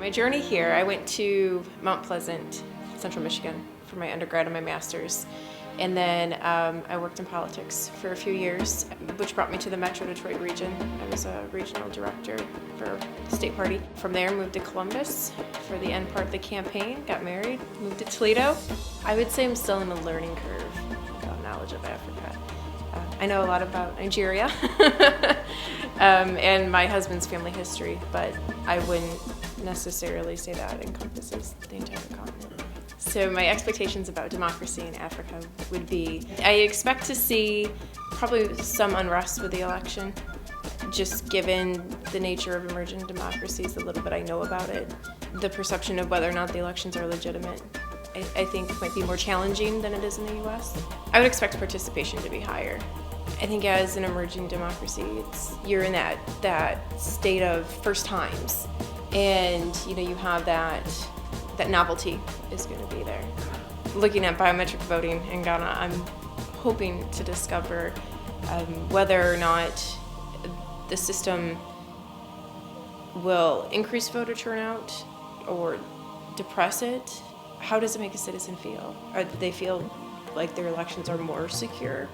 My journey here, I went to Mount Pleasant, Central Michigan, for my undergrad and my master's. And then I worked in politics for a few years, which brought me to the Metro Detroit region. I was a regional director for the state party. From there, moved to Columbus for the end part of the campaign, got married, moved to Toledo. I would say I'm still in a learning curve about knowledge of Africa. I know a lot about Nigeria and my husband's family history, but I wouldn't necessarily say that encompasses the entire continent. So my expectations about democracy in Africa would be, I expect to see probably some unrest with the election, just given the nature of emerging democracies, the little bit I know about it. The perception of whether or not the elections are legitimate, I think might be more challenging than it is in the US. I would expect participation to be higher. I think as an emerging democracy, you're in that state of first times, and you have that novelty is going to be there. Looking at biometric voting in Ghana, I'm hoping to discover whether or not the system will increase voter turnout or depress it. How does it make a citizen feel? Do they feel like their elections are more secure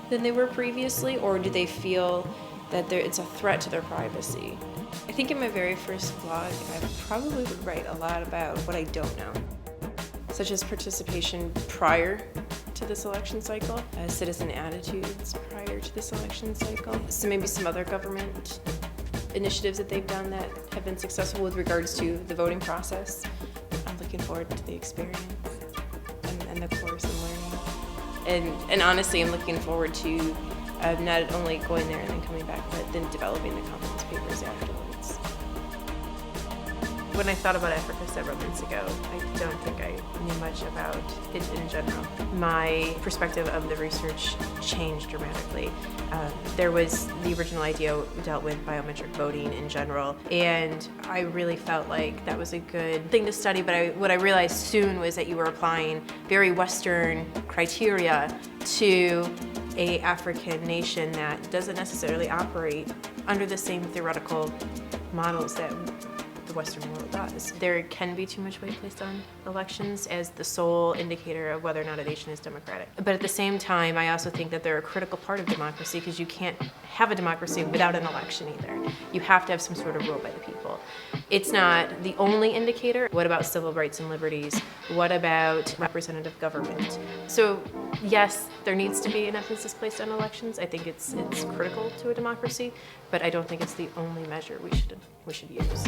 than they were previously, or do they feel that it's a threat to their privacy? I think in my very first blog, I probably would write a lot about what I don't know, such as participation prior to this election cycle, citizen attitudes prior to this election cycle, so maybe some other government initiatives that they've done that have been successful with regards to the voting process. I'm looking forward to the experience and the course and learning. And honestly, I'm looking forward to not only going there and then coming back, but then developing the conference papers afterwards. When I thought about Africa several months ago, I don't think I knew much about it in general. My perspective of the research changed dramatically. There was the original idea dealt with biometric voting in general, and I really felt like that was a good thing to study, but what I realized soon was that you were applying very Western criteria to an African nation that doesn't necessarily operate under the same theoretical models that the Western world does. There can be too much weight placed on elections as the sole indicator of whether or not a nation is democratic. But at the same time, I also think that they're a critical part of democracy, because you can't have a democracy without an election either. You have to have some sort of rule by the people. It's not the only indicator. What about civil rights and liberties? What about representative government? So yes, there needs to be an emphasis placed on elections. I think it's critical to a democracy, but I don't think it's the only measure we should use.